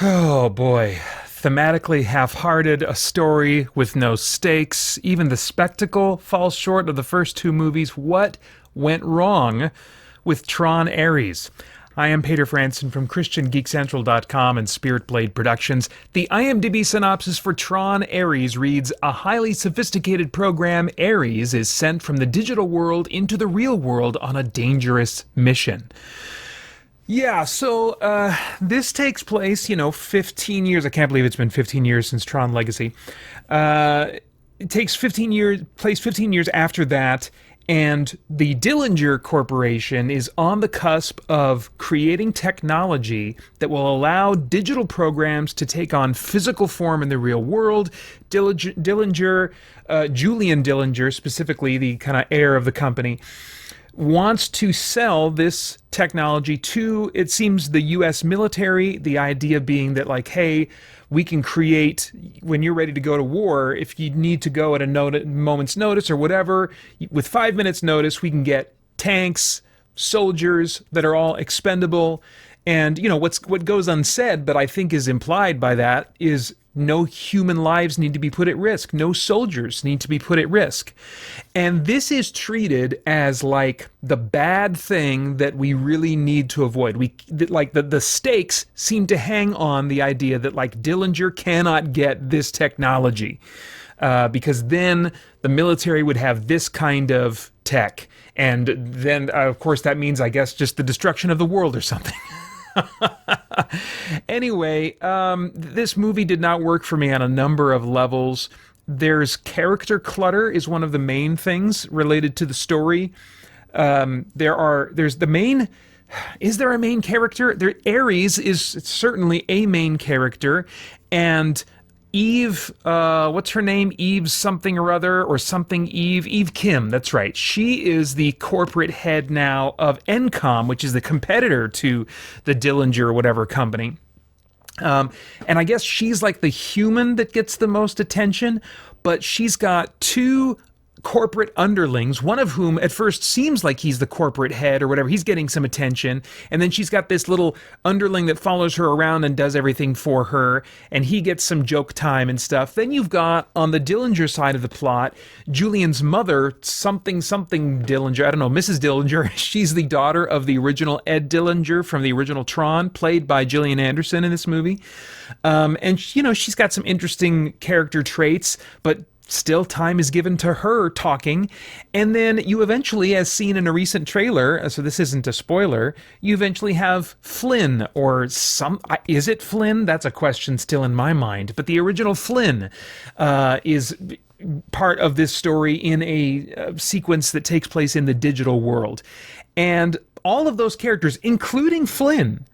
Oh boy. Thematically half-hearted, a story with no stakes. Even the spectacle falls short of the first two movies. What went wrong with Tron Ares? I am Peter Franson from christiangeekcentral.com and Spirit Blade Productions. The IMDb synopsis for Tron Ares reads, a highly sophisticated program, Ares, is sent from the digital world into the real world on a dangerous mission. Yeah, so this takes place, 15 years. I can't believe it's been 15 years since Tron Legacy. It takes 15 years, place 15 years after that, and the Dillinger Corporation is on the cusp of creating technology that will allow digital programs to take on physical form in the real world. Dillinger, Julian Dillinger, specifically the kind of heir of the company, wants to sell this technology to, it seems, the US military, the idea being that, like, hey, we can create, when you're ready to go to war, if you need to go at a moment's notice or whatever, with 5 minutes notice, we can get tanks, soldiers that are all expendable. And, what goes unsaid, but I think is implied by that, is no human lives need to be put at risk. No soldiers need to be put at risk. And this is treated as like the bad thing that we really need to avoid. The stakes seem to hang on the idea that, like, Dillinger cannot get this technology because then the military would have this kind of tech. And then, of course, that means, I guess, just the destruction of the world or something. Anyway, this movie did not work for me on a number of levels. There's character clutter is one of the main things related to the story. There's the main. Is there a main character? Ares is certainly a main character, and Eve, what's her name? Eve something or other, or something Eve. Eve Kim, that's right. She is the corporate head now of Encom, which is the competitor to the Dillinger or whatever company. And I guess she's like the human that gets the most attention, but she's got two corporate underlings, one of whom at first seems like he's the corporate head or whatever. He's getting some attention. And then she's got this little underling that follows her around and does everything for her. And he gets some joke time and stuff. Then you've got, on the Dillinger side of the plot, Julian's mother, something Dillinger. I don't know, Mrs. Dillinger. She's the daughter of the original Ed Dillinger from the original Tron, played by Gillian Anderson in this movie. And, she's got some interesting character traits, but still, time is given to her talking. And then you eventually, as seen in a recent trailer, so this isn't a spoiler, you eventually have Flynn, or is it Flynn? That's a question still in my mind. But the original Flynn is part of this story in a sequence that takes place in the digital world. And all of those characters, including Flynn,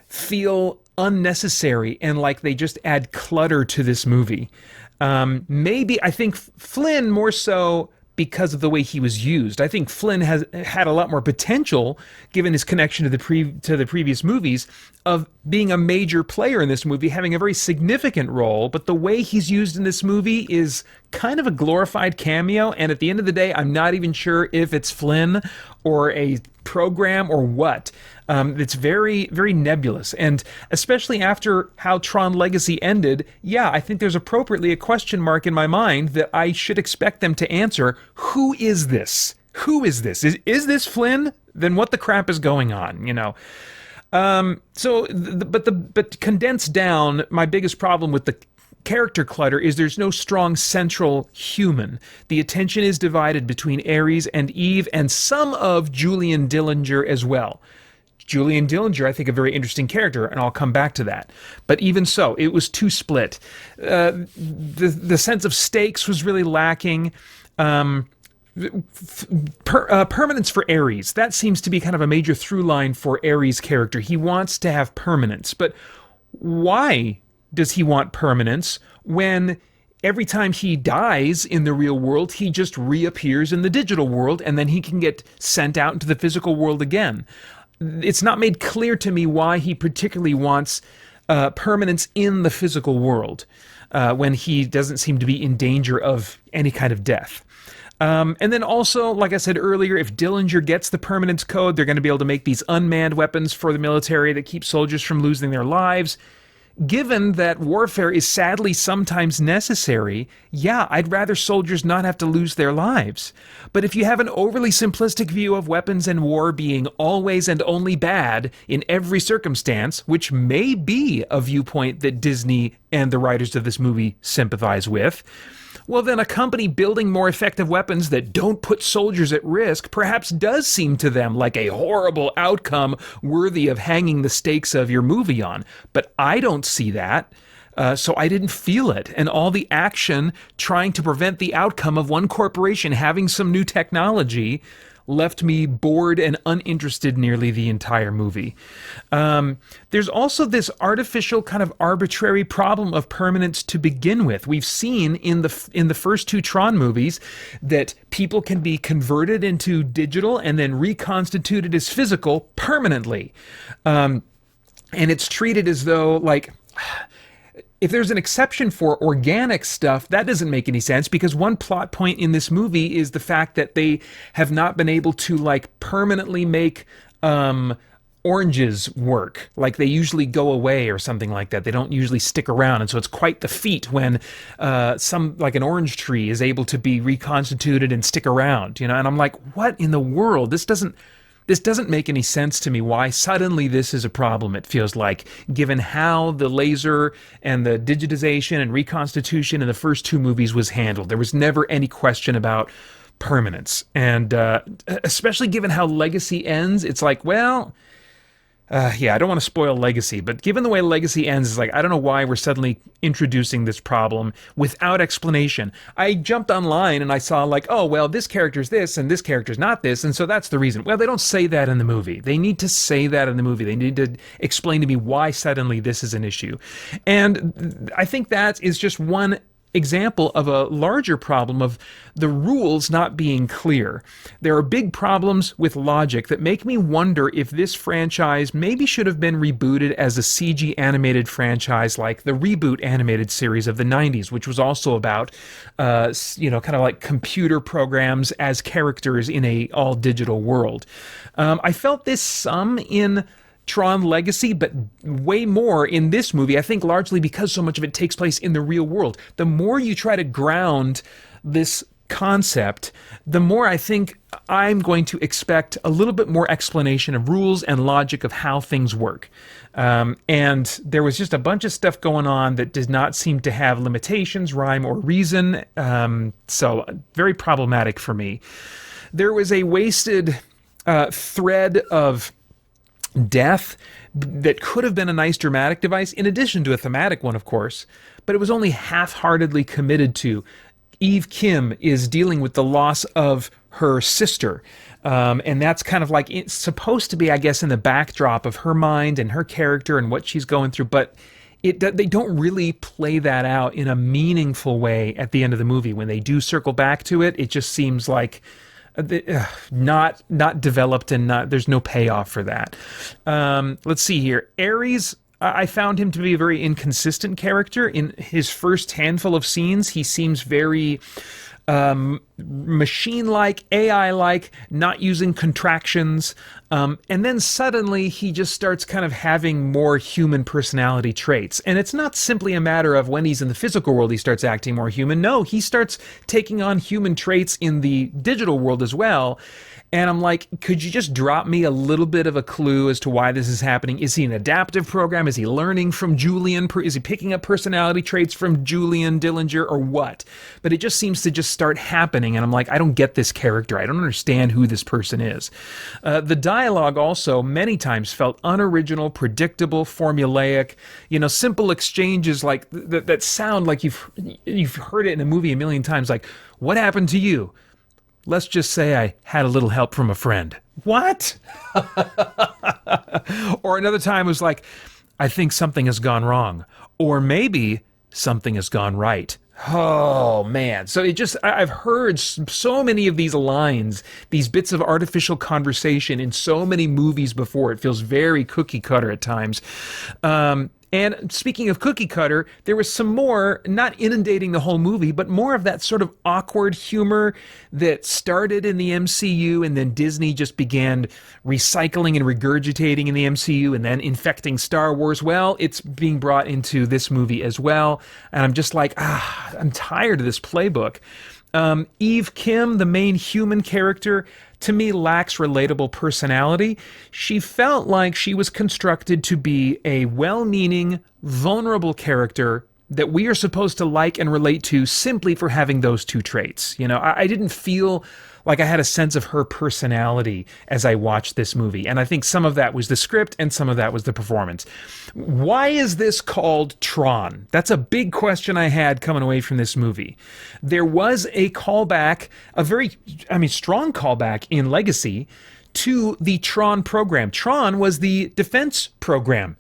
feel unnecessary and like they just add clutter to this movie. Maybe I think Flynn more so because of the way he was used. I think Flynn has had a lot more potential, given his connection to the previous movies, of being a major player in this movie, having a very significant role. But the way he's used in this movie is kind of a glorified cameo. And at the end of the day, I'm not even sure if it's Flynn or a program or what. It's very, very nebulous. And especially after how Tron Legacy ended, yeah, I think there's appropriately a question mark in my mind that I should expect them to answer. Who is this? Who is this? Is this Flynn? Then what the crap is going on, But condensed down, my biggest problem with the character clutter is there's no strong central human. The attention is divided between Ares and Eve and some of Julian Dillinger as well. Julian Dillinger, I think, a very interesting character, and I'll come back to that. But even so, it was too split. The sense of stakes was really lacking. Permanence for Ares, that seems to be kind of a major through line for Ares' character. He wants to have permanence, but why does he want permanence when every time he dies in the real world, he just reappears in the digital world, and then he can get sent out into the physical world again? It's not made clear to me why he particularly wants permanence in the physical world when he doesn't seem to be in danger of any kind of death. And then also, like I said earlier, if Dillinger gets the permanence code, they're going to be able to make these unmanned weapons for the military that keep soldiers from losing their lives. given that warfare is sadly sometimes necessary, yeah, I'd rather soldiers not have to lose their lives. But if you have an overly simplistic view of weapons and war being always and only bad in every circumstance, which may be a viewpoint that Disney and the writers of this movie sympathize with, well, then a company building more effective weapons that don't put soldiers at risk perhaps does seem to them like a horrible outcome worthy of hanging the stakes of your movie on. But I don't see that. So I didn't feel it. And all the action trying to prevent the outcome of one corporation having some new technology left me bored and uninterested nearly the entire movie. There's also this artificial kind of arbitrary problem of permanence to begin with. We've seen in the first two Tron movies that people can be converted into digital and then reconstituted as physical permanently. And it's treated as though, like, if there's an exception for organic stuff, that doesn't make any sense, because one plot point in this movie is the fact that they have not been able to, like, permanently make oranges work. Like, they usually go away or something like that. They don't usually stick around. And so it's quite the feat when like an orange tree is able to be reconstituted and stick around, you know? And I'm like, what in the world? This doesn't make any sense to me, why suddenly this is a problem, it feels like, given how the laser and the digitization and reconstitution in the first two movies was handled. There was never any question about permanence. And especially given how Legacy ends, it's like, well, yeah, I don't want to spoil Legacy, but given the way Legacy ends, it's like, I don't know why we're suddenly introducing this problem without explanation. I jumped online and I saw, like, oh, well, this character's this and this character's not this, and so that's the reason. Well, they don't say that in the movie. They need to say that in the movie. They need to explain to me why suddenly this is an issue. And I think that is just one example of a larger problem of the rules not being clear. There are big problems with logic that make me wonder if this franchise maybe should have been rebooted as a CG animated franchise like the Reboot animated series of the 90s, which was also about, kind of like computer programs as characters in a all-digital world. I felt this some in Tron Legacy, but way more in this movie, I think largely because so much of it takes place in the real world. The more you try to ground this concept, the more I think I'm going to expect a little bit more explanation of rules and logic of how things work. And there was just a bunch of stuff going on that did not seem to have limitations, rhyme, or reason. So very problematic for me. There was a wasted thread of death that could have been a nice dramatic device, in addition to a thematic one, of course, but it was only half-heartedly committed to. Eve Kim is dealing with the loss of her sister, and that's kind of like, it's supposed to be, I guess, in the backdrop of her mind and her character and what she's going through, but they don't really play that out in a meaningful way at the end of the movie. When they do circle back to it, it just seems like not developed, and there's no payoff for that. Let's see here. Ares, I found him to be a very inconsistent character. In his first handful of scenes, he seems very machine-like, AI-like, not using contractions. And then suddenly he just starts kind of having more human personality traits. And it's not simply a matter of when he's in the physical world he starts acting more human. No, he starts taking on human traits in the digital world as well. And I'm like, could you just drop me a little bit of a clue as to why this is happening? Is he an adaptive program? Is he learning from Julian? Is he picking up personality traits from Julian Dillinger, or what? But it just seems to just start happening. And I'm like, I don't get this character. I don't understand who this person is. The dialogue also many times felt unoriginal, predictable, formulaic, simple exchanges like that sound like you've heard it in a movie a million times. Like, what happened to you? Let's just say I had a little help from a friend. What? Or another time was like, I think something has gone wrong. Or maybe something has gone right. Oh, man. So I've heard so many of these lines, these bits of artificial conversation in so many movies before. It feels very cookie cutter at times. And speaking of cookie cutter, there was some more, not inundating the whole movie, but more of that sort of awkward humor that started in the MCU and then Disney just began recycling and regurgitating in the MCU and then infecting Star Wars. Well, it's being brought into this movie as well. And I'm just like, I'm tired of this playbook. Eve Kim, the main human character, to me lacks relatable personality. She felt like she was constructed to be a well-meaning, vulnerable character that we are supposed to like and relate to simply for having those two traits. You know, I didn't feel like I had a sense of her personality as I watched this movie. And I think some of that was the script and some of that was the performance. Why is this called Tron? That's a big question I had coming away from this movie. There was a callback, a very, strong callback in Legacy to the Tron program. Tron was the defense program.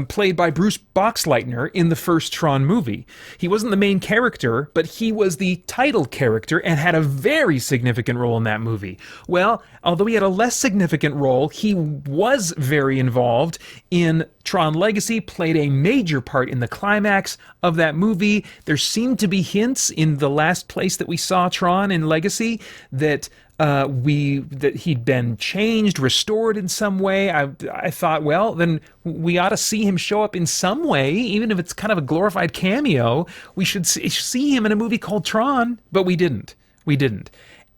Played by Bruce Boxleitner in the first Tron movie. He wasn't the main character, but he was the title character and had a very significant role in that movie. Well, although he had a less significant role, he was very involved in Tron Legacy, played a major part in the climax of that movie. There seemed to be hints in the last place that we saw Tron in Legacy that he'd been changed, restored in some way. I thought, well, then we ought to see him show up in some way, even if it's kind of a glorified cameo. We should see him in a movie called Tron, but we didn't.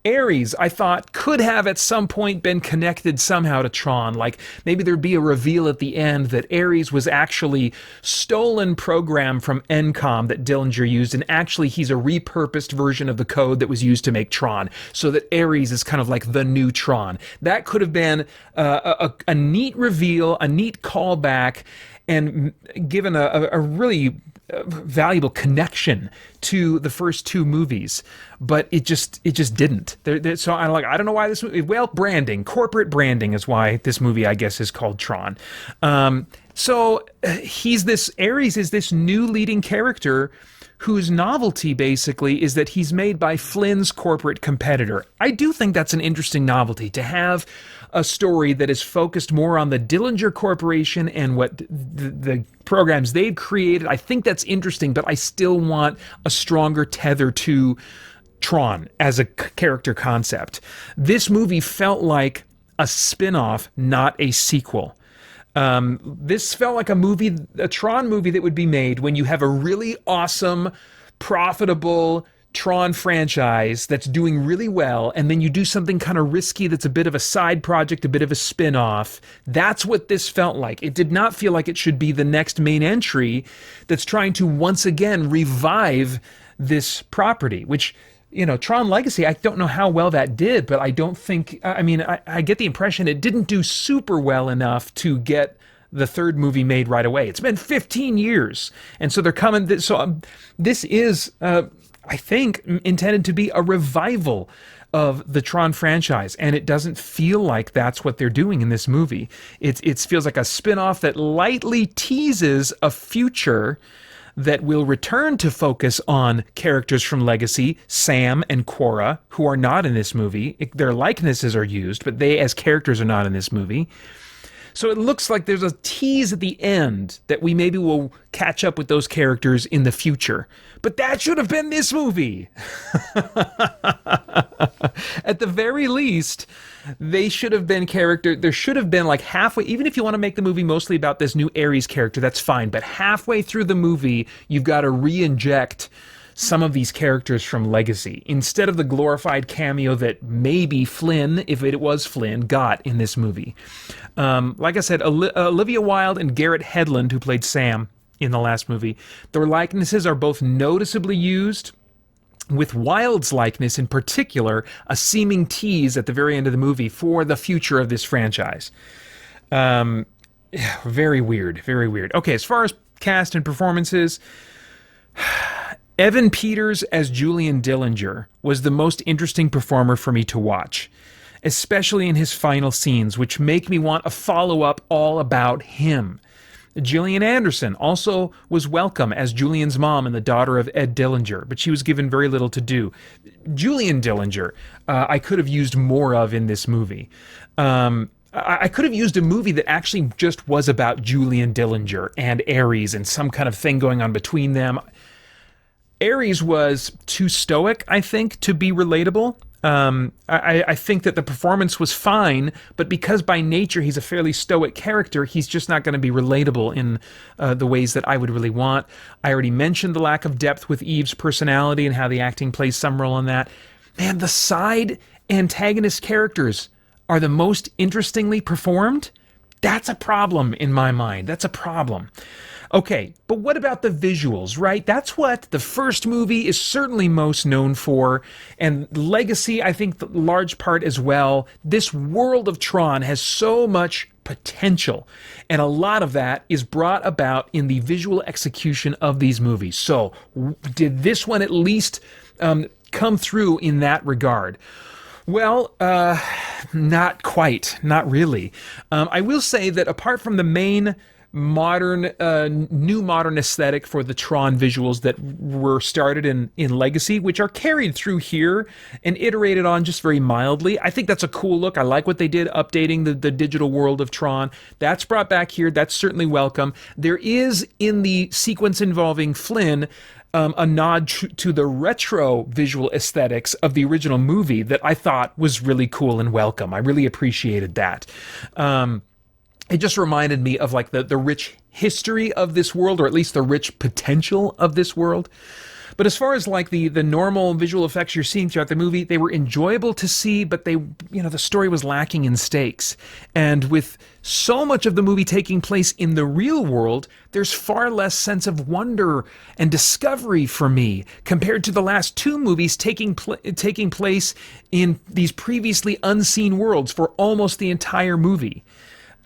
Ares, I thought, could have at some point been connected somehow to Tron. Like maybe there'd be a reveal at the end that Ares was actually stolen program from Encom that Dillinger used, and actually he's a repurposed version of the code that was used to make Tron, so that Ares is kind of like the new Tron. That could have been a neat reveal, a neat callback, and given a really valuable connection to the first two movies, but it just didn't. So I don't know why this movie. Well, corporate branding is why this movie, I guess, is called Tron. So Ares is this new leading character whose novelty basically is that he's made by Flynn's corporate competitor. I do think that's an interesting novelty, to have a story that is focused more on the Dillinger Corporation and what the programs they've created. I think that's interesting, but I still want a stronger tether to Tron as a character concept. This movie felt like a spin-off, not a sequel. This felt like a Tron movie that would be made when you have a really awesome, profitable Tron franchise that's doing really well, and then you do something kind of risky that's a bit of a side project, a bit of a spin-off. That's what this felt like. It did not feel like it should be the next main entry that's trying to once again revive this property, which, you know, Tron Legacy, I don't know how well that did, but I don't think, I get the impression it didn't do super well enough to get the third movie made right away. It's been 15 years, and so they're coming. This is, I think, intended to be a revival of the Tron franchise, and it doesn't feel like that's what they're doing in this movie. It feels like a spin-off that lightly teases a future that will return to focus on characters from Legacy, Sam and Quora, who are not in this movie. Their likenesses are used, but they as characters are not in this movie. So it looks like there's a tease at the end that we maybe will catch up with those characters in the future. But that should have been this movie. At the very least, they should have been there should have been like halfway, even if you want to make the movie mostly about this new Ares character, that's fine. But halfway through the movie, you've got to re-inject some of these characters from Legacy, instead of the glorified cameo that maybe Flynn, if it was Flynn, got in this movie. Like I said, Olivia Wilde and Garrett Hedlund, who played Sam in the last movie, their likenesses are both noticeably used, with Wilde's likeness in particular a seeming tease at the very end of the movie for the future of this franchise. Very weird, very weird. Okay, as far as cast and performances, Evan Peters as Julian Dillinger was the most interesting performer for me to watch, especially in his final scenes, which make me want a follow-up all about him. Gillian Anderson also was welcome as Julian's mom and the daughter of Ed Dillinger, but she was given very little to do. Julian Dillinger, I could have used more of in this movie. I could have used a movie that actually just was about Julian Dillinger and Ares and some kind of thing going on between them. Ares was too stoic, I think, to be relatable. I think that the performance was fine, but because by nature he's a fairly stoic character, he's just not going to be relatable in the ways that I would really want. I already mentioned the lack of depth with Eve's personality and how the acting plays some role in that. Man, the side antagonist characters are the most interestingly performed. That's a problem in my mind. That's a problem. Okay, but what about the visuals, right? That's what the first movie is certainly most known for, and Legacy, I think, the large part as well. This world of Tron has so much potential, and a lot of that is brought about in the visual execution of these movies. So, did this one at least come through in that regard? Well, not quite, not really. I will say that apart from the main modern, new modern aesthetic for the Tron visuals that were started in Legacy, which are carried through here and iterated on just very mildly. I think that's a cool look. I like what they did, updating the digital world of Tron. That's brought back here. That's certainly welcome. There is, in the sequence involving Flynn, a nod to the retro visual aesthetics of the original movie that I thought was really cool and welcome. I really appreciated that. It just reminded me of like the rich history of this world, or at least the rich potential of this world. But as far as like the normal visual effects you're seeing throughout the movie, they were enjoyable to see, but they, the story was lacking in stakes. And with so much of the movie taking place in the real world, there's far less sense of wonder and discovery for me compared to the last two movies taking place in these previously unseen worlds for almost the entire movie.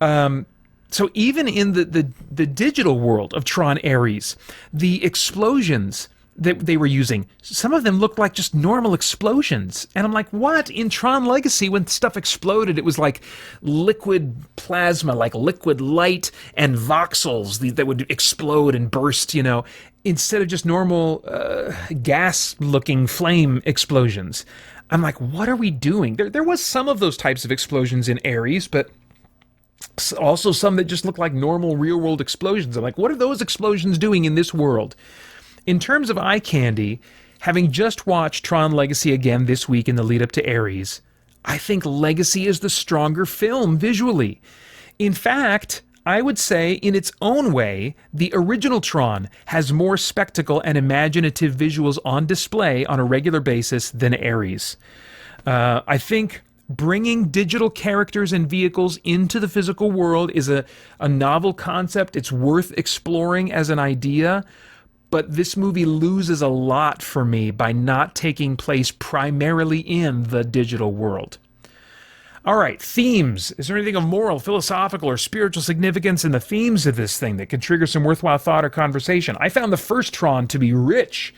So even in the digital world of Tron Ares, the explosions that they were using, some of them looked like just normal explosions. And I'm like, what? In Tron Legacy, when stuff exploded, it was like liquid plasma, like liquid light and voxels that would explode and burst, instead of just normal gas-looking flame explosions. I'm like, what are we doing? There was some of those types of explosions in Ares, but also some that just look like normal real-world explosions. I'm like, what are those explosions doing in this world? In terms of eye candy, having just watched Tron Legacy again this week in the lead-up to Ares, I think Legacy is the stronger film visually. In fact, I would say, in its own way, the original Tron has more spectacle and imaginative visuals on display on a regular basis than Ares. I think bringing digital characters and vehicles into the physical world is a novel concept. It's worth exploring as an idea, but this movie loses a lot for me by not taking place primarily in the digital world. All right, themes. Is there anything of moral, philosophical, or spiritual significance in the themes of this thing that can trigger some worthwhile thought or conversation? I found the first Tron to be rich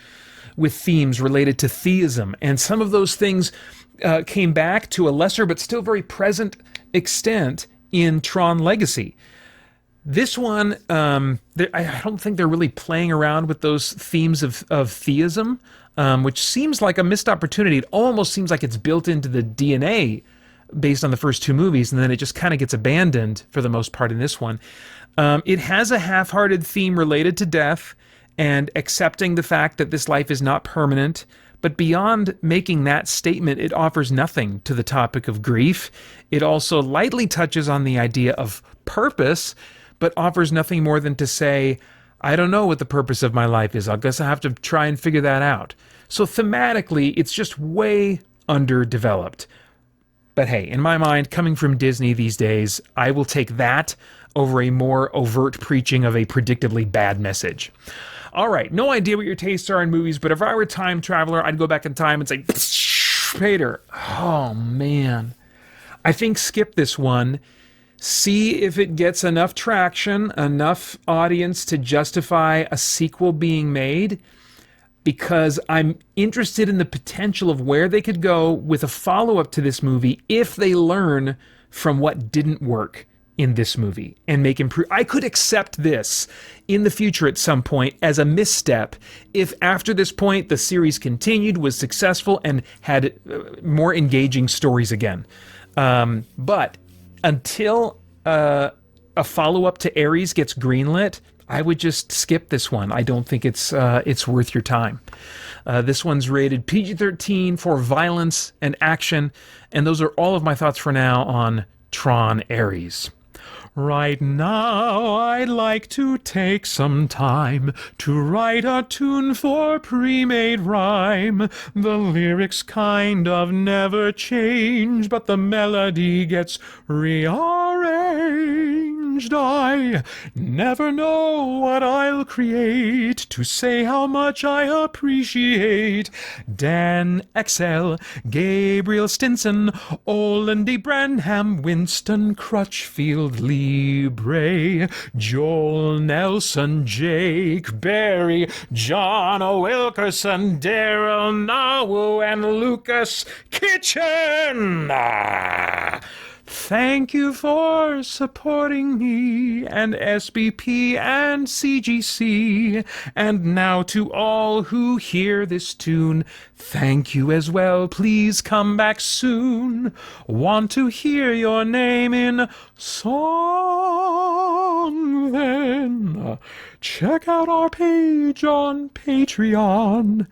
with themes related to theism, and some of those things came back to a lesser but still very present extent in Tron Legacy. This one, I don't think they're really playing around with those themes of theism, which seems like a missed opportunity. It almost seems like it's built into the DNA based on the first two movies, and then it just kind of gets abandoned for the most part in this one. It has a half-hearted theme related to death and accepting the fact that this life is not permanent. But beyond making that statement, it offers nothing to the topic of grief. It also lightly touches on the idea of purpose, but offers nothing more than to say, I don't know what the purpose of my life is. I guess I have to try and figure that out. So thematically, it's just way underdeveloped. But hey, in my mind, coming from Disney these days, I will take that over a more overt preaching of a predictably bad message. All right, no idea what your tastes are in movies, but if I were a time traveler, I'd go back in time and say, Peter, oh man. I think skip this one. See if it gets enough traction, enough audience to justify a sequel being made, because I'm interested in the potential of where they could go with a follow-up to this movie if they learn from what didn't work in this movie and make improve. I could accept this in the future at some point as a misstep if after this point the series continued, was successful, and had more engaging stories again. But until a follow-up to Ares gets greenlit, I would just skip this one. I don't think it's worth your time. This one's rated PG-13 for violence and action, and those are all of my thoughts for now on Tron Ares. Right now, I'd like to take some time to write a tune for pre-made rhyme. The lyrics kind of never change, but the melody gets rearranged. I never know what I'll create to say how much I appreciate Dan Excel, Gabriel Stinson, Olin D. Branham, Winston Crutchfield, Libre, Joel Nelson, Jake Berry, John O. Wilkerson, Daryl Nawu, and Lucas Kitchen. Thank you for supporting me and SBP and CGC. And now to all who hear this tune, thank you as well. Please come back soon. Want to hear your name in song? Then check out our page on Patreon.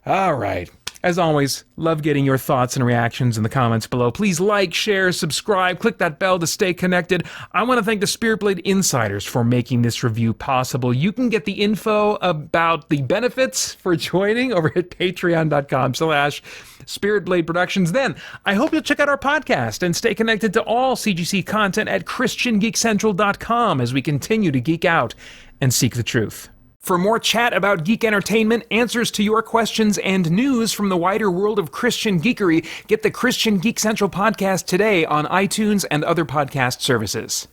All right. As always, love getting your thoughts and reactions in the comments below. Please like, share, subscribe, click that bell to stay connected. I want to thank the Spirit Blade Insiders for making this review possible. You can get the info about the benefits for joining over at patreon.com/Spirit Blade Productions. Then, I hope you'll check out our podcast and stay connected to all CGC content at christiangeekcentral.com as we continue to geek out and seek the truth. For more chat about geek entertainment, answers to your questions, and news from the wider world of Christian geekery, get the Christian Geek Central podcast today on iTunes and other podcast services.